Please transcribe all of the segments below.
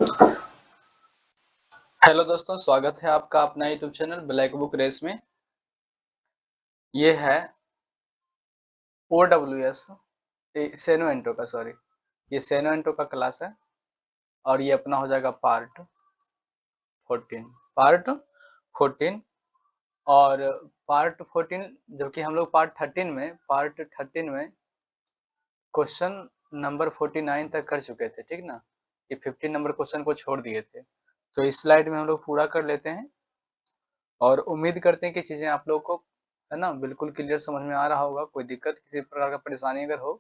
Hello दोस्तों, स्वागत है आपका अपना YouTube channel Black Book Race में। ये है OWS सेनो का सॉरी, ये सेनो का क्लास है और ये अपना हो जाएगा पार्ट 14 और पार्ट 14, जबकि हम लोग पार्ट 13 में क्वेश्चन नंबर 49 तक कर चुके थे, ठीक ना। ये 15 नंबर क्वेश्चन को छोड़ दिए थे, तो इस स्लाइड में हम लोग पूरा कर लेते हैं और उम्मीद करते हैं कि चीज़ें आप लोगों को, है ना, बिल्कुल क्लियर समझ में आ रहा होगा। कोई दिक्कत, किसी प्रकार का परेशानी अगर हो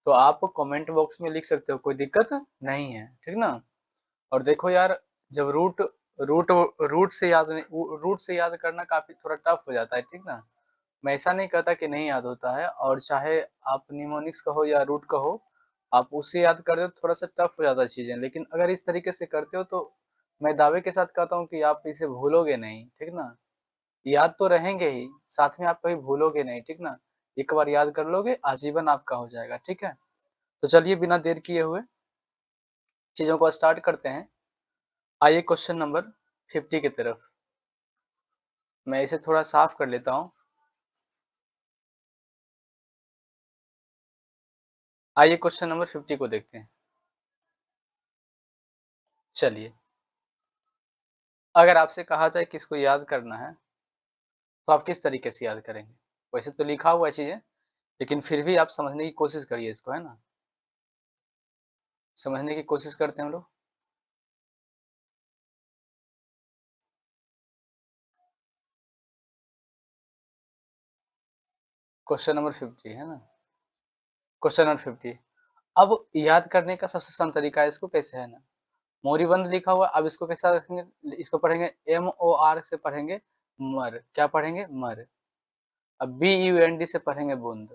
तो आप कमेंट बॉक्स में लिख सकते हो, कोई दिक्कत नहीं है, ठीक ना। और देखो यार, जब रूट रूट से याद नहीं, रूट से याद करना काफ़ी थोड़ा टफ हो जाता है, ठीक ना। मैं ऐसा नहीं कहता कि नहीं याद होता है, और चाहे आप निमोनिक्स कहो या रूट कहो, आप उससे याद करते हो तो थोड़ा सा टफ हो जाता है चीज़ें, लेकिन अगर इस तरीके से करते हो तो मैं दावे के साथ कहता हूँ कि आप इसे भूलोगे नहीं, ठीक ना। याद तो रहेंगे ही, साथ में आप कभी भूलोगे नहीं, ठीक ना। एक बार याद कर लोगे, आजीवन आपका हो जाएगा, ठीक है। तो चलिए बिना देर किए हुए चीजों को स्टार्ट करते हैं। आइए क्वेश्चन नंबर 50 की तरफ। मैं इसे थोड़ा साफ कर लेता हूँ। आइए क्वेश्चन नंबर 50 को देखते हैं। चलिए, अगर आपसे कहा जाए कि इसको याद करना है तो आप किस तरीके से याद करेंगे। वैसे तो लिखा हुआ है चीजें, लेकिन फिर भी आप समझने की कोशिश करिए इसको, है ना। समझने की कोशिश करते हैं हम लोग। क्वेश्चन नंबर 50 है ना। Question number 50। अब याद करने का सबसे आसान तरीका है, इसको कैसे है ना, मोरीबंद लिखा हुआ। अब इसको कैसा रखेंगे, इसको पढ़ेंगे MOR से पढ़ेंगे मर। क्या पढ़ेंगे, मर। अब BUND से पढ़ेंगे बूंद।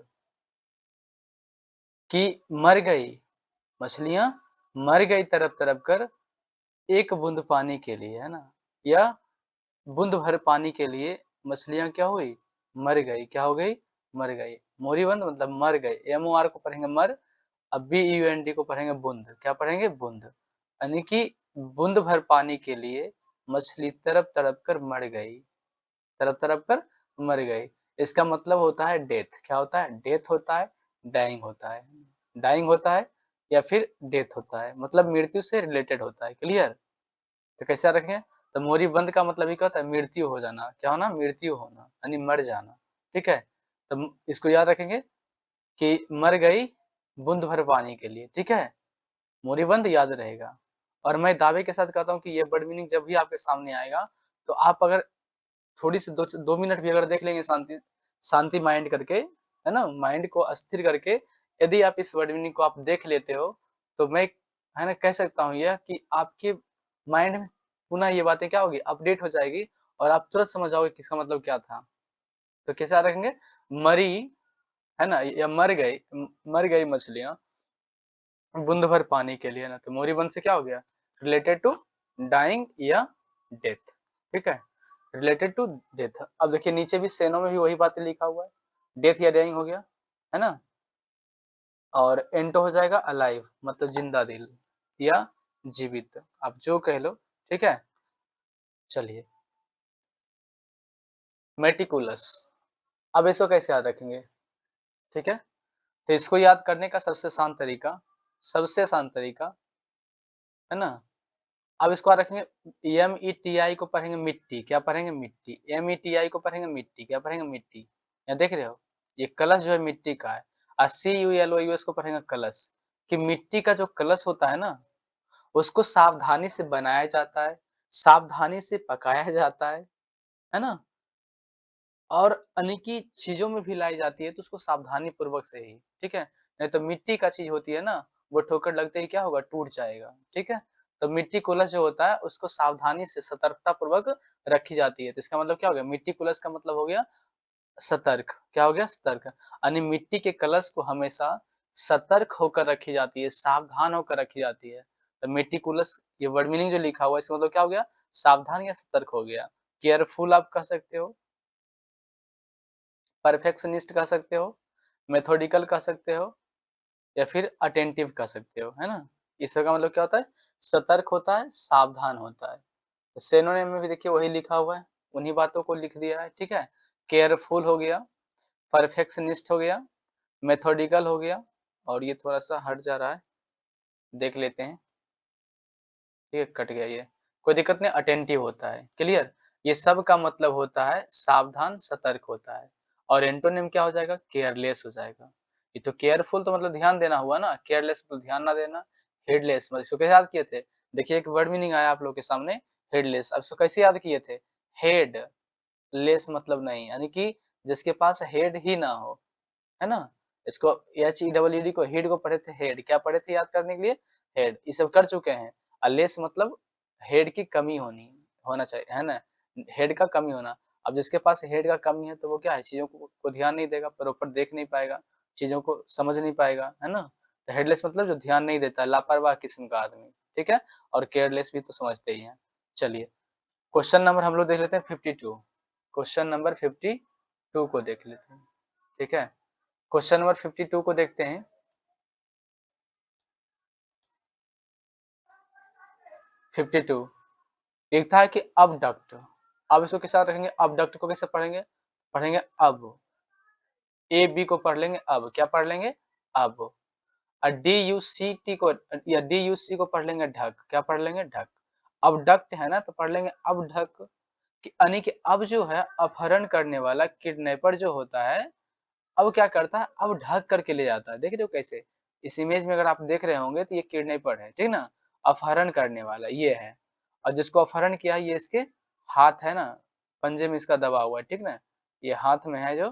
कि मर गई मछलियां, मर गई तरप तरप कर एक बूंद पानी के लिए, है ना। या बूंद भर पानी के लिए मछलियां क्या हुई, मर गई। क्या हो गई, मर गई। मोरीबंद मतलब मर गए, MOR को पढ़ेंगे मर। अब BUND को पढ़ेंगे बूंद। क्या पढ़ेंगे, बूंद। यानी कि बूंद भर पानी के लिए मछली तड़प तड़प कर मर गई, तड़प तड़प कर मर गई। इसका मतलब होता है डेथ। क्या होता है, डेथ होता है, डाइंग होता है। डाइंग होता है या फिर डेथ होता है, मतलब मृत्यु से रिलेटेड होता है। क्लियर। तो कैसा रखें, तो मोरीबंद का मतलब ही क्या होता है, मृत्यु हो जाना। क्या होना, मृत्यु होना, यानी मर जाना, ठीक है। तो इसको याद रखेंगे कि मर गई बूंद भर पानी के लिए, ठीक है। मोरीबंद याद रहेगा। और मैं दावे के साथ कहता हूँ कि ये वर्ड मीनिंग जब भी आपके सामने आएगा तो आप अगर थोड़ी सी 2 मिनट भी अगर देख लेंगे, शांति शांति माइंड करके, है ना, माइंड को अस्थिर करके, यदि आप इस वर्ड मीनिंग को आप देख लेते हो तो मैं, है ना, कह सकता हूँ यह कि आपके माइंड में पुनः ये बातें क्या होगी, अपडेट हो जाएगी और आप तुरंत समझ जाओगे कि इसका मतलब क्या था। तो कैसा रखेंगे, मरी, है ना, या मर गई मछलियां बूंद भर पानी के लिए ना। तो मोरीबंद से क्या हो गया, रिलेटेड टू डाइंग या डेथ, ठीक है, रिलेटेड टू डेथ। अब देखिए नीचे भी सेनो में भी वही बातें लिखा हुआ है, डेथ या डाइंग हो गया, है ना। और एंटो हो जाएगा अलाइव, मतलब जिंदा दिल या जीवित, आप जो कह लो, ठीक है। चलिए, मेटिकुलस। अब इसको कैसे याद रखेंगे, ठीक है। तो इसको याद करने का सबसे आसान तरीका, है ना। अब इसको याद रखेंगे, METI को पढ़ेंगे मिट्टी। क्या पढ़ेंगे, मिट्टी। METI को पढ़ेंगे मिट्टी। क्या पढ़ेंगे, मिट्टी। यहाँ देख रहे हो, ये कलश जो है मिट्टी का है। और CULOUS को पढ़ेंगे कलश। कि मिट्टी का जो कलश होता है ना, उसको सावधानी से बनाया जाता है, सावधानी से पकाया जाता है ना। और अनेकी चीजों में भी लाई जाती है तो उसको सावधानी पूर्वक से ही, ठीक है। नहीं तो मिट्टी का चीज होती है ना, वो ठोकर लगते ही क्या होगा, टूट जाएगा, ठीक है। तो मिट्टी कुलस जो होता है उसको सावधानी से सतर्कता पूर्वक रखी जाती है। तो इसका मतलब क्या हो गया, मिट्टी कुलस का मतलब हो गया सतर्क। क्या हो गया, सतर्क। यानी मिट्टी के कलश को हमेशा सतर्क होकर रखी जाती है, सावधान होकर रखी जाती है। तो मिट्टी कुलस, ये वर्ड मीनिंग जो लिखा हुआ है इसका मतलब क्या हो गया, सावधान या सतर्क हो गया। केयरफुल आप कह सकते हो, परफेक्शनिस्ट कह सकते हो, मेथोडिकल कह सकते हो, या फिर अटेंटिव कह सकते हो, है ना। इसका मतलब क्या होता है? सतर्क होता है, सावधान होता है। तो सिनोनिम में भी देखिए वही लिखा हुआ है, उन्हीं बातों को लिख दिया है, ठीक है। केयरफुल हो गया, परफेक्शनिस्ट हो गया, मेथोडिकल हो गया, और ये थोड़ा सा हट जा रहा है, देख लेते हैं। ठीक है, कट गया ये, कोई दिक्कत नहीं, अटेंटिव होता है, क्लियर। ये सब का मतलब होता है सावधान, सतर्क होता है। और एंटोनिम क्या हो जाएगा? केयरलेस हो जाएगा। ये तो केयरफुल तो मतलब ध्यान देना हुआ ना, केयरलेस मतलब ध्यान ना देना, हेडलेस मतलब इसको कैसे याद किए थे? देखिए एक वर्ड मीनिंग आया आप लोग के सामने, हेडलेस। अब इसको कैसे याद किए थे? हेड लेस मतलब नहीं, यानी कि जिसके पास हेड ही ना हो, है ना। इसको HEDD को हेड को पढ़े थे, हेड क्या पढ़े थे याद करने के लिए? हेड, ये सब कर चुके हैं। लेस मतलब हेड की कमी होनी, होना चाहिए, है ना, हेड का कमी होना। अब जिसके पास हेड का कमी है तो वो क्या है, चीजों को ध्यान नहीं देगा, प्रॉपर देख नहीं पाएगा, चीजों को समझ नहीं पाएगा, है ना। तो हेडलेस मतलब जो ध्यान नहीं देता है, लापरवाह किस्म का आदमी, ठीक है। और केयरलेस भी तो समझते ही हैं। चलिए क्वेश्चन नंबर हम लोग देख लेते हैं 52। क्वेश्चन नंबर 52 को देख लेते हैं, ठीक है। क्वेश्चन नंबर 52 को देखते हैं। 52 लिखता है कि अबडक्ट। अब इसको किस साथ रखेंगे? अबडक्ट को कैसे पढ़ेंगे? पढ़ेंगे अब, ए बी को पढ़ लेंगे अब, क्या पढ़ लेंगे? अब। और डी यू सी टी को या डी यू सी को पढ़ लेंगे ढक, क्या पढ़ लेंगे? ढक। अबडक्ट है ना, तो पढ़ लेंगे अब ढक। कि यानी कि अब जो है अपहरण करने वाला किडनैपर जो होता है, अब क्या करता है? अब ढक करके ले जाता है। देख रहे हो कैसे? इस इमेज में अगर आप देख रहे होंगे तो ये किडनैपर है, ठीक ना, अपहरण करने वाला ये है। और जिसको अपहरण किया है ये इसके हाथ है ना, पंजे में इसका दबा हुआ है, ठीक ना, ये हाथ में है जो,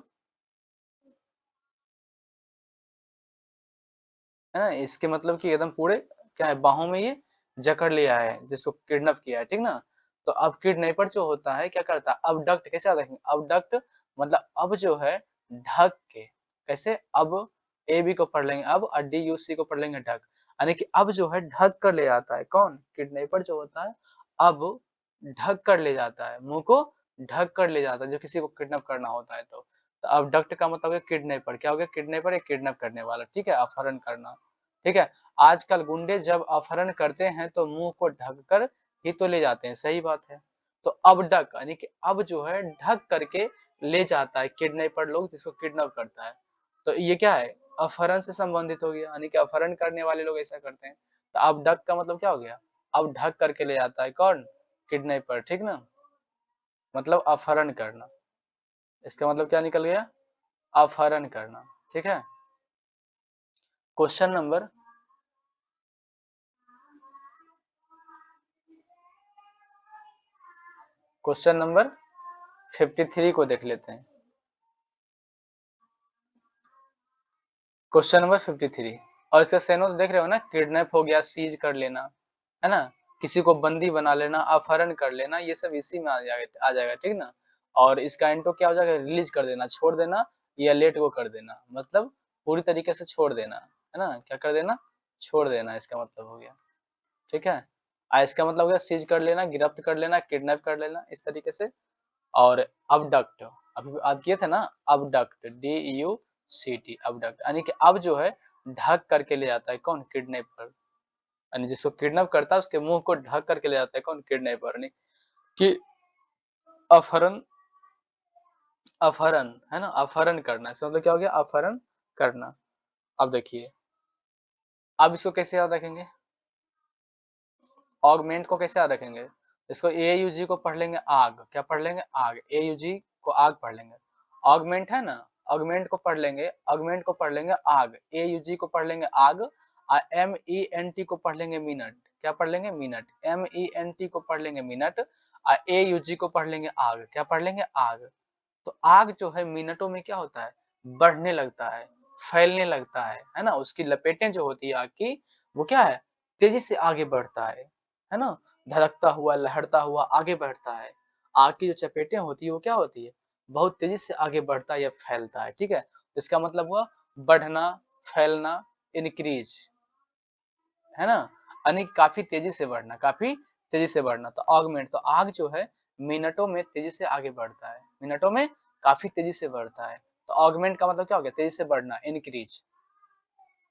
है ना, इसके मतलब कि एकदम पूरे क्या है, बाहों में ये जकड़ लिया है जिसको किडनैप किया है, ठीक ना। तो अब किडनैपर जो होता है क्या करता है? अबडक्ट कैसे याद रखेंगे? अबडक्ट मतलब अब जो है ढक के, कैसे? अब ए बी को पढ़ लेंगे अब, और डी यू सी को पढ़ लेंगे ढक, यानी कि अब जो है ढक कर ले जाता है। कौन? किडनैपर जो होता है अब ढक कर ले जाता है, मुंह को ढक कर ले जाता है, जो किसी को किडनैप करना होता है तो अबडक्ट का मतलब है किडनैपर। क्या हो गया? किडनैपर एक किडनैप करने वाला, ठीक है, अपहरण करना, ठीक है। आजकल गुंडे जब अपहरण करते हैं तो मुंह को ढककर ही तो ले जाते हैं, सही बात है। तो अब डक यानी कि अब जो है ढक करके ले जाता है किडनैपर लोग जिसको किडनैप करता है। तो ये क्या है? अपहरण से संबंधित हो गया, यानी कि अपहरण करने वाले लोग ऐसा करते हैं। तो अब डक का मतलब क्या हो गया? अब ढक करके ले जाता है कौन? किडनैपर, ठीक ना, मतलब अपहरण करना। इसका मतलब क्या निकल गया? अपहरण करना, ठीक है। क्वेश्चन नंबर क्वेश्चन नंबर 53 को देख लेते हैं। क्वेश्चन नंबर 53 और इसका सेनो देख रहे हो ना, किडनैप हो गया, सीज कर लेना, है ना, किसी को बंदी बना लेना, अपहरण कर लेना, ये सब इसी में आ जाएगा, ठीक ना। और इसका एंटो क्या हो जाएगा? रिलीज कर देना, छोड़ देना, या लेट गो कर देना, मतलब पूरी तरीके से छोड़ देना, है ना, क्या कर देना? छोड़ देना, इसका मतलब हो गया, ठीक है। इसका मतलब हो गया सीज कर लेना, गिरफ्त कर लेना, किडनैप कर लेना, इस तरीके से। और अबडक्ट अभी बात किए थे ना, अबडक्ट DUCT, अबडक्ट यानी कि अब जो है ढक करके ले जाता है कौन? किडनैपर, यानी जिसको किडनैप करता है उसके मुंह को ढक करके ले जाता है कौन? किडनैपर, यानी कि अपहरण, अपहरण है ना, अपहरण करना, इसका मतलब क्या हो गया? अपहरण करना। अब देखिए, अब इसको कैसे याद रखेंगे? ऑगमेंट को कैसे याद रखेंगे? इसको AUG को पढ़ लेंगे आग, क्या पढ़ लेंगे? आग, AUG को आग पढ़ लेंगे। ऑगमेंट है ना, ऑगमेंट को पढ़ लेंगे, ऑगमेंट को पढ़ लेंगे आग, AUG को पढ़ लेंगे आग, और MENT को पढ़ लेंगे मिनट, क्या पढ़ लेंगे? मिनट, MENT को पढ़ लेंगे मिनट, और AUG को पढ़ लेंगे आग, क्या पढ़ लेंगे? आग। तो आग जो है मिनटों में क्या होता है? बढ़ने लगता है, फैलने लगता है ना, उसकी लपेटें जो होती है आग की, वो क्या है? तेजी से आगे बढ़ता है ना, धड़कता हुआ, लहरता हुआ आगे बढ़ता है। आग की जो चपेटें होती है वो क्या होती है? बहुत तेजी से आगे बढ़ता है या फैलता है, ठीक है। तो इसका मतलब हुआ बढ़ना, फैलना, इंक्रीज, है ना, यानी काफी तेजी से बढ़ना, काफी तेजी से बढ़ना। तो ऑगमेंट, तो आग जो है मिनटों में तेजी से आगे बढ़ता है, मिनटों में काफी तेजी से बढ़ता है। तो ऑगमेंट का मतलब क्या हो गया? तेजी से बढ़ना, इंक्रीज,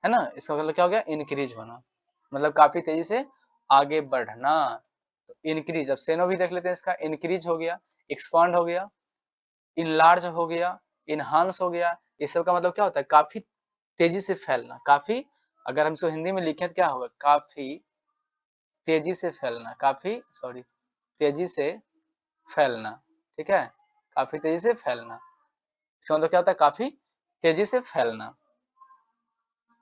है ना, इसका मतलब क्या हो गया? इंक्रीज होना। मतलब काफी तेजी से आगे बढ़ना। तो इंक्रीज, अब सेनो भी देख लेते हैं इसका, इंक्रीज हो गया, एक्सपांड हो गया, इनलार्ज हो गया, इनहांस हो गया। ये सब का मतलब क्या होता है? काफी तेजी से फैलना। काफी, अगर हम इसको हिंदी में लिखें तो क्या होगा? काफी तेजी से फैलना, काफी सॉरी तेजी से फैलना। ठीक है, काफी तेजी से फैलना, इसका मतलब क्या होता है? काफी तेजी से फैलना।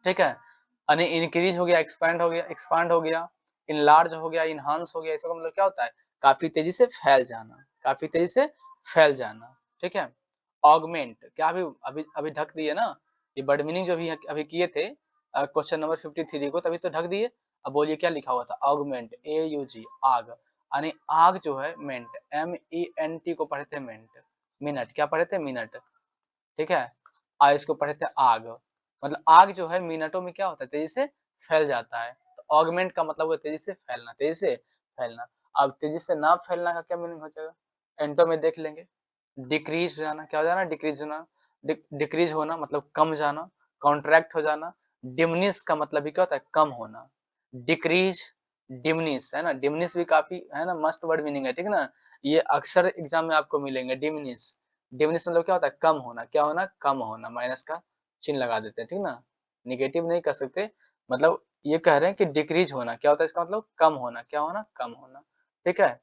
ठीक है, यानी इंक्रीज हो गया, एक्सपैंड हो गया, एक्सपांड हो गया, इनलार्ज हो गया, इनहांस हो गया, इसका मतलब क्या होता है? काफी तेजी से फैल जाना, काफी तेजी से फैल जाना। ठीक है, ऑगमेंट, क्या अभी अभी अभी ढक दिए ना, ये वर्ड मीनिंग जो भी अभी किए थे क्वेश्चन नंबर 53 को, तभी तो ढक दिए। अब बोलिए क्या लिखा हुआ था? ऑगमेंट, AUG, आग, यानी आग जो है, मेंट, MENT को पढ़े थे मेंट, मिनट, क्या पढ़े थे? मिनट। ठीक है, आयुष को पढ़े थे आग, मतलब आग जो है मिनटों में क्या होता है? तेजी से फैल जाता है। तो ऑगमेंट का मतलब है तेजी से फैलना, तेजी से फैलना। अब तेजी से ना फैलना का क्या मीनिंग हो जाएगा? एंटो में देख लेंगे, डिक्रीज हो जाना, क्या हो जाना? डिक्रीज होना, डिक्रीज होना मतलब कम जाना, कॉन्ट्रैक्ट हो जाना। डिमनिश का मतलब भी क्या होता है? कम होना। डिक्रीज, डिमनिश, है ना, डिमनिश भी काफी, है ना, मस्त वर्ड मीनिंग है। ठीक है ना, ये अक्सर एग्जाम में आपको मिलेंगे, डिमनिश। डिमनिश मतलब क्या होता है? कम होना, क्या होना? कम होना, माइनस का चिन्ह लगा देते हैं। ठीक ना, निगेटिव नहीं कर सकते, मतलब ये कह रहे हैं कि डिक्रीज होना, क्या होता है इसका मतलब? कम होना, क्या होना? कम होना। ठीक है,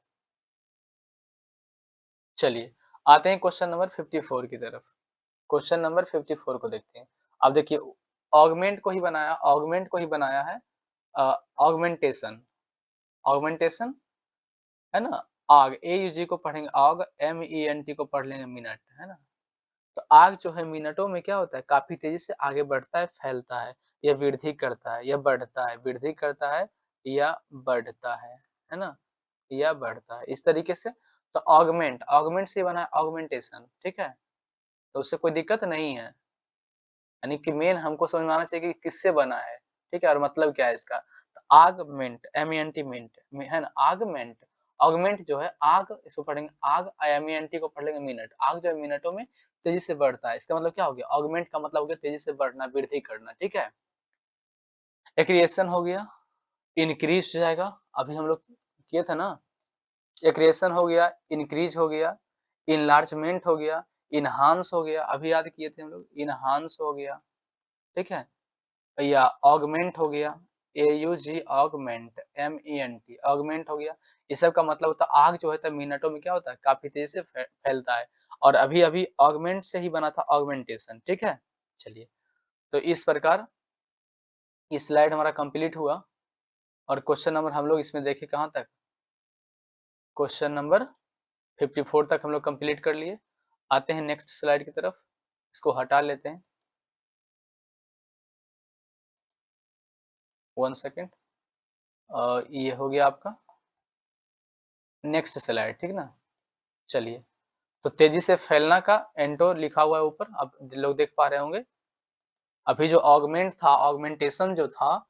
चलिए आते हैं क्वेश्चन नंबर 54 की तरफ। क्वेश्चन नंबर 54 को देखते हैं। अब देखिए, ऑगमेंट को ही बनाया है ऑगमेंटेशन, ऑगमेंटेशन, है ना। आग, AUG को पढ़ेंगे आग, MENT को पढ़ लेंगे मिनट, है ना। तो आग जो है मिनटों में क्या होता है? काफी तेजी से आगे बढ़ता है, फैलता है, या वृद्धि करता है, या बढ़ता है, वृद्धि करता है, या बढ़ता है ना, या बढ़ता है, इस तरीके से। तो ऑगमेंट, ऑगमेंट से बना है ऑगमेंटेशन। ठीक है, तो उससे कोई दिक्कत नहीं है, यानी कि मेन हमको समझ में आना चाहिए कि किससे बना है। ठीक है, और मतलब क्या है इसका? तो आगमेंट, MENT, मिंट, है ना, आगमेंट। ऑगमेंट जो है आग, इसको पढ़ेंगे आग, MENT को पढ़ लेंगे मिनट। आग जो है मिनटों में तेजी से बढ़ता है, इसका मतलब क्या हो गया? ऑगमेंट का मतलब हो गया तेजी से बढ़ना, वृद्धि करना। ठीक है, एक्रिएशन हो गया, इंक्रीज हो जाएगा, अभी हम लोग किए थे ना। एक्रिएशन हो गया, इंक्रीज हो गया, इनलार्जमेंट हो गया, इनहांस हो गया, अभी याद किए थे हम लोग, इनहांस हो गया। ठीक है, या ऑगमेंट हो गया, AUG, ऑगमेंट, MENT, ऑगमेंट हो गया। ये सब का मतलब होता है आग जो है मिनटों में क्या होता है? काफी तेजी से फैलता है। और अभी अभी ऑगमेंट से ही बना था ऑगमेंटेशन। ठीक है, चलिए, तो इस प्रकार ये स्लाइड हमारा कंप्लीट हुआ। और क्वेश्चन नंबर हम लोग इसमें देखे कहाँ तक? क्वेश्चन नंबर 54 तक हम लोग कंप्लीट कर लिए। आते हैं नेक्स्ट स्लाइड की तरफ, इसको हटा लेते हैं, 1 सेकेंड। ये हो गया आपका नेक्स्ट स्लाइड। ठीक ना, चलिए, तो तेजी से फैलना का एंटो लिखा हुआ है ऊपर, आप लोग देख पा रहे होंगे। अभी जो ऑगमेंट था, ऑगमेंटेशन जो था,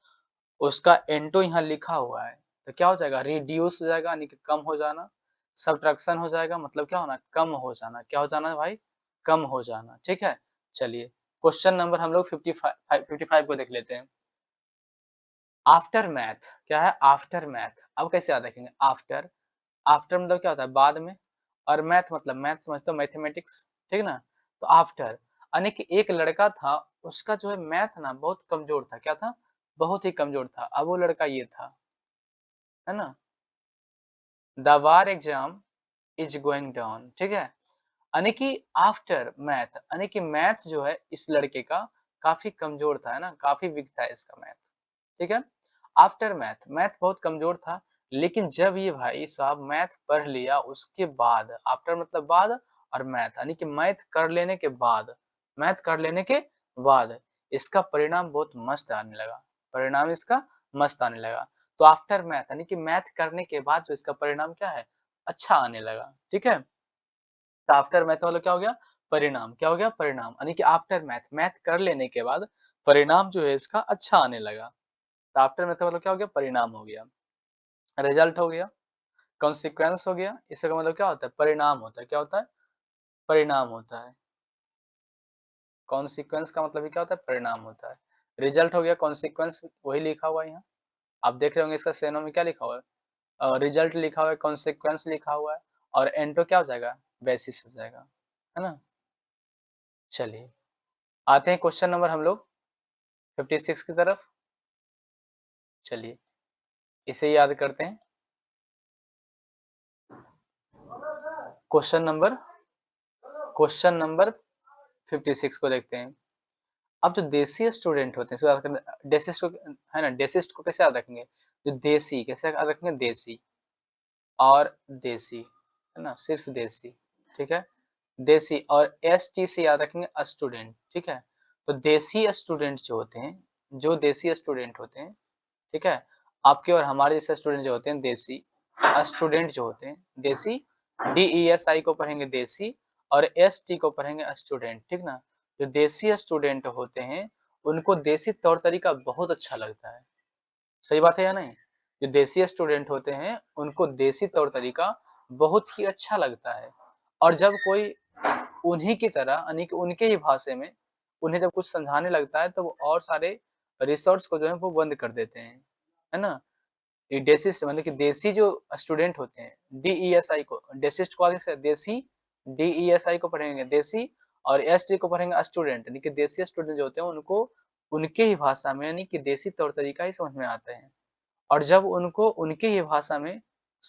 उसका एंटो यहाँ लिखा हुआ है। तो क्या हो जाएगा? रिड्यूस हो जाएगा, यानी कि कम हो जाना। सब्ट्रैक्शन हो जाएगा, मतलब क्या होना? कम हो जाना। क्या हो जाना भाई? कम हो जाना। ठीक है, चलिए, क्वेश्चन नंबर हम लोग 55 को देख लेते हैं। आफ्टर मैथ, क्या है? After math. अब कैसे याद रखेंगे? आफ्टर, आफ्टर मतलब क्या होता है? बाद में, और मैथ मतलब मैथ समझते हो, मैथमेटिक्स। ठीक ना, तो आफ्टर, यानी कि एक लड़का था, उसका जो है मैथ ना बहुत कमजोर था। क्या था? बहुत ही कमजोर था। अब वो लड़का ये था, है ना, the war exam is going down. ठीक है, यानी कि आफ्टर मैथ, यानी कि मैथ जो है इस लड़के का काफी कमजोर था, है ना, काफी वीक था इसका मैथ। ठीक है, आफ्टर मैथ, मैथ बहुत कमजोर था। लेकिन जब ये भाई साहब मैथ पढ़ लिया, उसके बाद, आफ्टर मतलब बाद, और मैथ यानी कि मैथ कर लेने के बाद, मैथ कर लेने के बाद इसका परिणाम बहुत मस्त आने लगा, परिणाम इसका मस्त आने लगा। तो आफ्टर मैथ यानी कि मैथ करने के बाद जो इसका परिणाम क्या है? अच्छा आने लगा। ठीक है, तो आफ्टर मैथ मतलब क्या हो गया? परिणाम। क्या हो गया? परिणाम, यानी कि आफ्टर मैथ, मैथ कर लेने के बाद परिणाम जो है इसका अच्छा आने लगा। तो आफ्टर मैथ मतलब क्या हो गया? परिणाम हो गया, रिजल्ट हो गया, कॉन्सिक्वेंस हो गया। इसका मतलब क्या होता है? परिणाम होता है। क्या होता है? परिणाम होता है। कॉन्सिक्वेंस का मतलब ही क्या होता है? परिणाम होता है। रिजल्ट हो गया, कॉन्सिक्वेंस वही लिखा हुआ है यहाँ। आप देख रहे होंगे इसका सेनो में क्या लिखा हुआ है, रिजल्ट लिखा हुआ है, कॉन्सिक्वेंस लिखा हुआ है, और एंटो क्या हो जाएगा, बेसिस हो जाएगा, है ना। चलिए आते हैं क्वेश्चन नंबर हम लोग 56 की तरफ। चलिए इसे याद करते हैं। क्वेश्चन नंबर 56 को देखते हैं। अब जो देसी स्टूडेंट होते हैं इसको याद करना, डेसिस्ट को, है ना, डेसिस्ट को कैसे याद रखेंगे, जो देसी कैसे याद रखेंगे, देसी और देसी, है ना, सिर्फ देसी, ठीक है। देसी और एस टी से याद रखेंगे स्टूडेंट, ठीक है। तो देसी स्टूडेंट जो होते हैं, जो देसी स्टूडेंट होते हैं, ठीक है, आपके और हमारे जैसे स्टूडेंट जो होते हैं देसी स्टूडेंट जो होते हैं, देसी डी ई एस आई को पढ़ेंगे देसी, और एस टी को पढ़ेंगे स्टूडेंट, ठीक ना। जो देसी स्टूडेंट होते हैं उनको देसी तौर तरीका बहुत अच्छा लगता है, सही बात है या नहीं। जो देसी स्टूडेंट होते हैं उनको देसी तौर तरीका बहुत ही अच्छा लगता है, और जब कोई उन्हीं की तरह यानी कि उनके ही भाषा में उन्हें जब कुछ समझाने लगता है तो वो और सारे रिसोर्स को जो है वो बंद कर देते हैं, है ना। ये डेसिस्ट मतलब कि देसी जो स्टूडेंट होते हैं, डीईएसआई को, डेसिस्ट को आगे से देसी, डीईएसआई को पढ़ेंगे देसी, और एसटी को पढ़ेंगे स्टूडेंट, यानी कि देसी स्टूडेंट जो होते हैं उनको उनके ही भाषा में यानी कि देसी तौर तरीका ही समझ में आता है, और जब उनको उनके ही भाषा में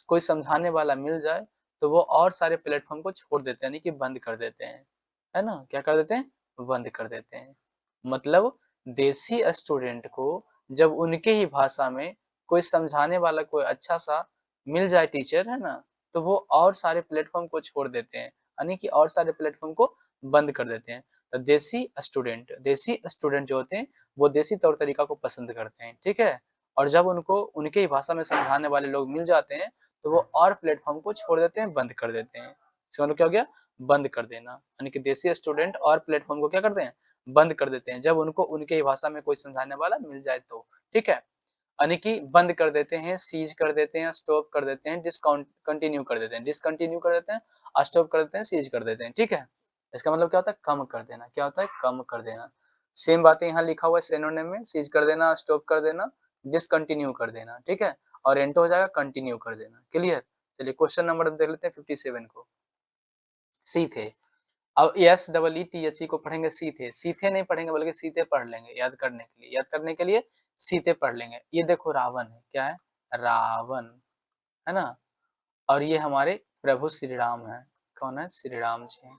कोई समझाने वाला मिल जाए तो वो और सारे प्लेटफॉर्म को छोड़ देते हैं, यानी कि बंद कर देते हैं, है ना, क्या कर देते हैं, बंद कर देते हैं। मतलब देसी स्टूडेंट को जब उनके ही भाषा में कोई समझाने वाला कोई अच्छा सा मिल जाए टीचर, है ना, तो वो और सारे प्लेटफॉर्म को छोड़ देते हैं, यानी कि और सारे प्लेटफॉर्म को बंद कर देते हैं। तो देसी स्टूडेंट जो होते हैं वो देसी तौर तरीका को पसंद करते हैं, ठीक है। और जब उनको उनके ही भाषा में समझाने वाले लोग मिल जाते हैं तो वो और प्लेटफॉर्म को छोड़ देते हैं, बंद कर देते हैं। इसका मतलब क्या हो गया, बंद कर देना, यानी कि देसी स्टूडेंट और प्लेटफॉर्म को क्या करते हैं, बंद कर देते हैं, जब उनको उनके ही भाषा में कोई समझाने वाला मिल जाए तो, ठीक है। यानी कि बंद कर देते हैं, सीज कर देते हैं, स्टॉप कर देते हैं, डिसकंटिन्यू कर देते हैं, डिसकंटिन्यू कर देते हैं, स्टॉप कर देते हैं, सीज कर देते हैं, ठीक है। इसका मतलब क्या होता है, कम कर देना, क्या होता है, कम कर देना। सेम बातें यहाँ लिखा हुआ है सिनोनिम में, सीज कर देना, स्टॉप कर देना, डिसकंटिन्यू कर देना, ठीक है। और एंटो हो जाएगा कंटिन्यू कर देना, क्लियर। चलिए क्वेश्चन नंबर देख लेते हैं 57 को। सीधे, अब S double E T H E को पढ़ेंगे सीधे, सीधे नहीं पढ़ेंगे बल्कि सीधे पढ़ लेंगे, याद करने के लिए, याद करने के लिए सीधे पढ़ लेंगे। ये देखो रावण है, क्या है, रावण, है ना। और ये हमारे प्रभु श्री राम है, कौन है, श्री राम जी हैं,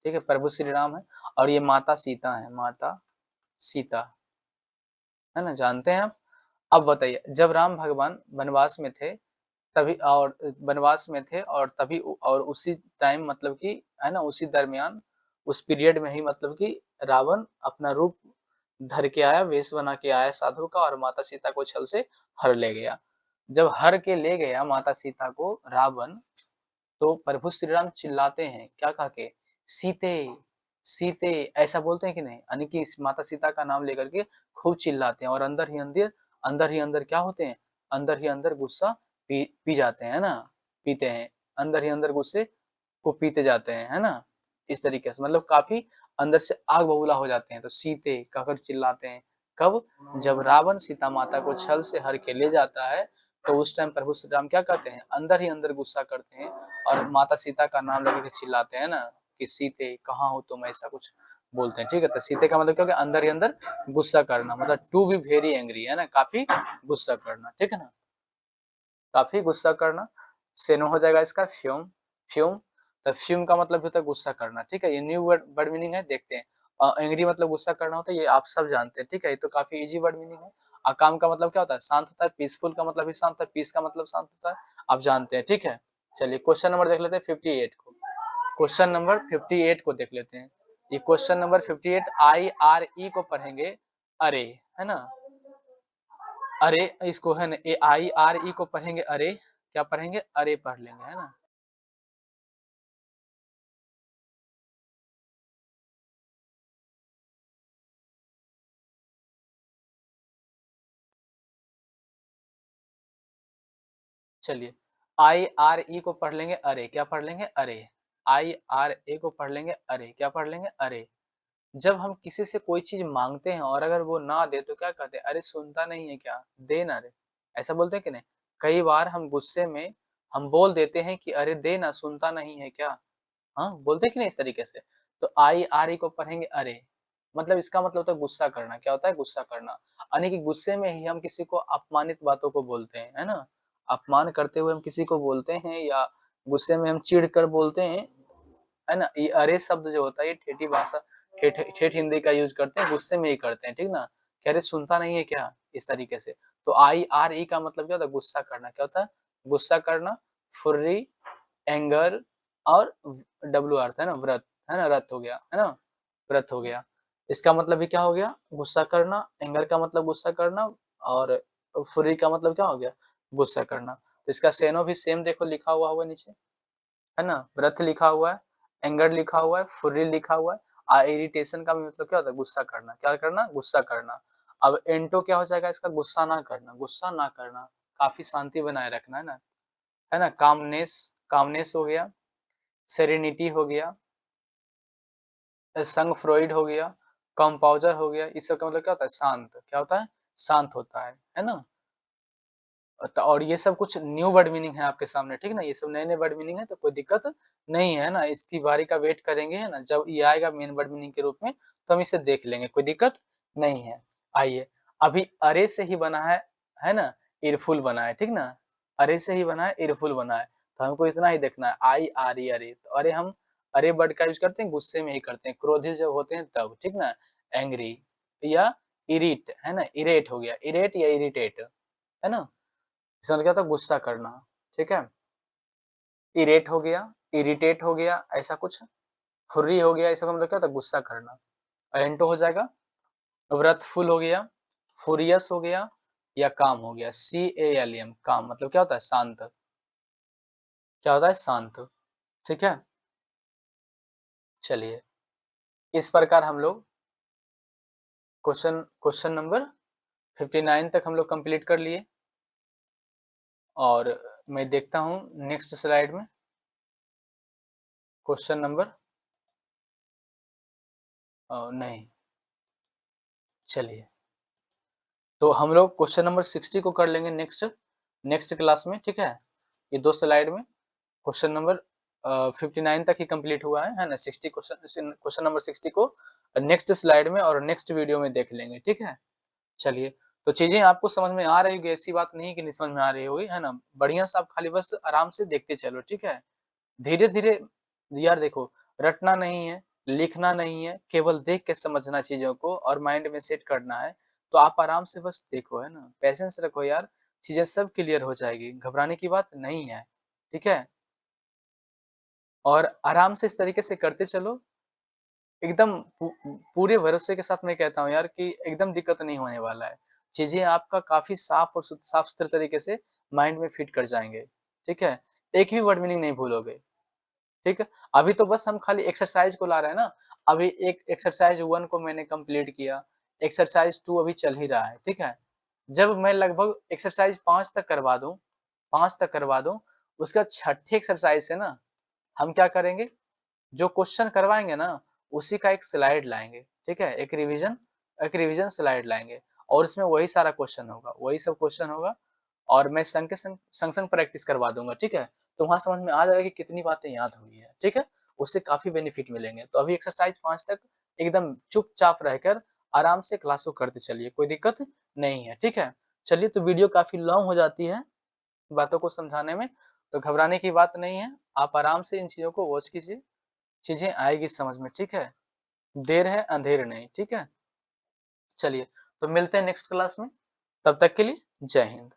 ठीक है, प्रभु श्री राम है। और ये माता सीता है, माता सीता, है ना, जानते हैं आप। अब बताइए, जब राम भगवान वनवास में थे तभी, और वनवास में थे और तभी और उसी टाइम मतलब कि, है ना, उसी दरमियान उस पीरियड में ही मतलब कि रावण अपना रूप धर के आया, वेश बना के आया साधु का, और माता सीता को छल से हर ले गया। जब हर के ले गया माता सीता को रावण, तो प्रभु श्री राम चिल्लाते हैं क्या कह के, सीते, सीते, ऐसा बोलते हैं कि नहीं, यानी कि इस माता सीता का नाम लेकर के खूब चिल्लाते हैं, और अंदर ही अंदर क्या होते हैं, अंदर ही अंदर गुस्सा पी जाते हैं, है ना, पीते हैं, अंदर ही अंदर गुस्से को पीते जाते हैं, है ना। इस तरीके से मतलब काफी अंदर से आग बबूला हो जाते हैं, तो सीते कहकर चिल्लाते हैं। कब, जब रावण सीता माता को छल से हर के ले जाता है, तो उस टाइम प्रभु श्री राम क्या कहते हैं, अंदर ही अंदर गुस्सा करते हैं, और माता सीता का नाम लेकर के चिल्लाते हैं ना, कि सीते कहाँ हो तुम, ऐसा कुछ बोलते हैं, ठीक है। तो सीते का मतलब क्या होगा, अंदर ही अंदर गुस्सा करना, मतलब टू बी वेरी एंग्री, है ना, काफी गुस्सा करना, ठीक है ना, काफी गुस्सा करना। सेनो हो जाएगा इसका फ्यूम, फ्यूम। तो फ्यूम का मतलब होता है गुस्सा करना, ठीक है। ये न्यू वर्ड वर्ड मीनिंग है, देखते हैं। एंग्री मतलब गुस्सा करना होता है, ये आप सब जानते हैं, ठीक है, ये तो काफी इजी वर्ड मीनिंग है। अकाम का मतलब क्या होता है, शांत होता है, पीसफुल का मतलब भी शांत होता है, पीस का मतलब शांत होता है, आप जानते हैं, ठीक है। चलिए क्वेश्चन नंबर देख लेते हैं 58 को, क्वेश्चन नंबर 58 को देख लेते हैं। ये question number 58 I R E को पढ़ेंगे अरे, है ना, अरे, इसको है ना, ए आई आर ई को पढ़ेंगे अरे, क्या पढ़ेंगे, अरे पढ़ लेंगे, है ना। चलिए आई आर ई को पढ़ लेंगे अरे, क्या पढ़ लेंगे, अरे। आई आर ए को पढ़ लेंगे अरे, क्या पढ़ लेंगे, अरे। जब हम किसी से कोई चीज मांगते हैं और अगर वो ना दे तो क्या कहते हैं, अरे सुनता नहीं है क्या, दे ना रे, ऐसा बोलते हैं कि नहीं? कई बार हम गुस्से में हम बोल देते हैं कि अरे दे ना, सुनता नहीं है क्या? हाँ, बोलते हैं कि नहीं इस तरीके से? तो आई, आर ई को पढ़ेंगे अरे, मतलब इसका मतलब होता है गुस्सा करना। क्या होता है? गुस्सा करना। यानी कि गुस्से में ही हम किसी को अपमानित बातों को बोलते हैं, है ना? अपमान करते हुए हम किसी को बोलते हैं या गुस्से में हम चिढ़ कर बोलते हैं, है ना? ये अरे शब्द जो होता है ये ठेठी भाषा ठेठ हिंदी का यूज़ करते हैं, गुस्से में ही करते हैं, ठीक ना? कि अरे सुनता नहीं है क्या? इस तरीके से। तो आई, आर ई का मतलब क्या होता है? गुस्सा करना। क्या होता है? गुस्सा करना, फुर्री, एंगर और डब्ल्यू अर्थ है ना व्रत, है ना? रत हो गया, है ना? व्रत हो गया। इसका मतलब भी क्या हो गया? गुस्सा करना, एंगर का मतलब गुस्सा करना और फुर्री का मतलब क्या हो गया? गुस्सा करना। तो इसका सेनो भी सेम देखो लिखा हुआ होगा नीचे, है ना? व्रत लिखा हुआ है, एंगर लिखा हुआ है, फुर्री लिखा हुआ है। इरिटेशन का भी मतलब क्या होता है? गुस्सा करना। क्या करना? गुस्सा करना। अब एंटो क्या हो जाएगा इसका? गुस्सा ना करना, गुस्सा ना करना, काफ़ी शांति बनाए रखना, है ना? है ना? कामनेस, कामनेस हो गया, सेरेनिटी हो गया, संग फ्रॉइड हो गया, कंपाउजर हो गया, इस सब का मतलब क्या होता है? शांत। क्या होता है? शांत होता है ना? और ये सब कुछ न्यू वर्ड मीनिंग है आपके सामने, ठीक है ना? ये सब नए-नए वर्ड मीनिंग है तो कोई दिक्कत नहीं है ना? इसकी बारी का वेट करेंगे, है ना? जब ये आएगा मेन वर्ड मीनिंग के रूप में तो हम इसे देख लेंगे, कोई दिक्कत नहीं है। आइए, अभी अरे से ही बना है ना? इरफुल बना है, ठीक ना? अरे से ही बना है, इरफुल बना है, तो हमको इतना ही देखना है, आई, आर, ई, अरे। तो अरे हम अरे वर्ड का यूज़ करते हैं, गुस्से में ही करते हैं, क्रोधित जब होते हैं तब, ठीक ना? एंग्री या इरिट, है ना? इरेट हो गया, इरेट या इरिटेट, है ना? इसका मतलब क्या होता है? गुस्सा करना, ठीक है? इरेट हो गया, इरिटेट हो गया, ऐसा कुछ। फुर्री हो गया, इसका मतलब क्या होता है? गुस्सा करना। एंटो हो जाएगा, व्रतफुल हो गया, फुरियस हो गया या काम हो गया। CALM काम मतलब क्या होता है? शांत। क्या होता है? शांत, ठीक है? चलिए, इस प्रकार हम लोग क्वेश्चन नंबर 59 तक हम लोग कंप्लीट कर लिए और मैं देखता हूँ नेक्स्ट स्लाइड में क्वेश्चन नंबर नहीं, चलिए। तो हम लोग क्वेश्चन नंबर 60 को कर लेंगे नेक्स्ट नेक्स्ट क्लास में, ठीक है? ये 2 स्लाइड में क्वेश्चन नंबर 59 तक ही कंप्लीट हुआ है ना? 60 क्वेश्चन नंबर 60 को नेक्स्ट स्लाइड में और नेक्स्ट वीडियो में देख लेंगे, ठीक है? चलिए, तो चीज़ें आपको समझ में आ रही होगी, ऐसी बात नहीं है कि नहीं समझ में आ रही होगी, है ना? बढ़िया से आप खाली बस आराम से देखते चलो, ठीक है? धीरे-धीरे यार देखो, रटना नहीं है, लिखना नहीं है, केवल देख के समझना चीज़ों को और माइंड में सेट करना है। तो आप आराम से बस देखो, है ना? पेशेंस रखो यार, चीज़ें सब क्लियर हो जाएगी, घबराने की बात नहीं है, ठीक है? और आराम से इस तरीके से करते चलो, एकदम पूरे भरोसे के साथ मैं कहता हूँ यार कि एकदम दिक्कत नहीं होने वाला है। चीज़ें आपका काफ़ी साफ और साफ-सुथरे तरीके से माइंड में फिट कर जाएँगे, ठीक है? एक भी वर्ड मीनिंग नहीं भूलोगे। ठीक है? अभी तो बस हम खाली एक्सरसाइज़ को ला रहे हैं ना, अभी एक एक्सरसाइज़ 1 को मैंने कंप्लीट किया, एक्सरसाइज़ 2 अभी चल ही रहा है, ठीक है? जब मैं लगभग एक्सरसाइज़ 5 तक करवा दूँ 5 तक करवा दूँ, उसके बाद छठी एक्सरसाइज़ से ना, हम क्या करेंगे, जो क्वेश्चन करवाएँगे ना, उसी का एक स्लाइड लाएँगे, ठीक है? एक रिवीजन स्लाइड लाएँगे और इसमें वही सारा क्वेश्चन होगा, वही सब क्वेश्चन होगा और मैं संग के संग प्रैक्टिस करवा दूँगा, ठीक है? तो वहाँ समझ में आ जाएगा कि कितनी बातें याद हुई है, ठीक है? उससे काफ़ी बेनिफिट मिलेंगे। तो अभी एक्सरसाइज़ 5 तक एकदम चुपचाप रहकर आराम से क्लास को करते चलिए, कोई दिक्कत नहीं है, ठीक है? चलिए तो वीडियो काफ़ी लॉन्ग हो जाती है, बातों को समझाने में, तो घबराने की बात नहीं है। आप आराम से इन चीज़ों को वॉच कीजिए, चीज़ें आएगी समझ में, ठीक है? देर है अंधेर नहीं, ठीक है? चलिए, तो मिलते हैं नेक्स्ट क्लास में, तब तक के लिए जय हिंद।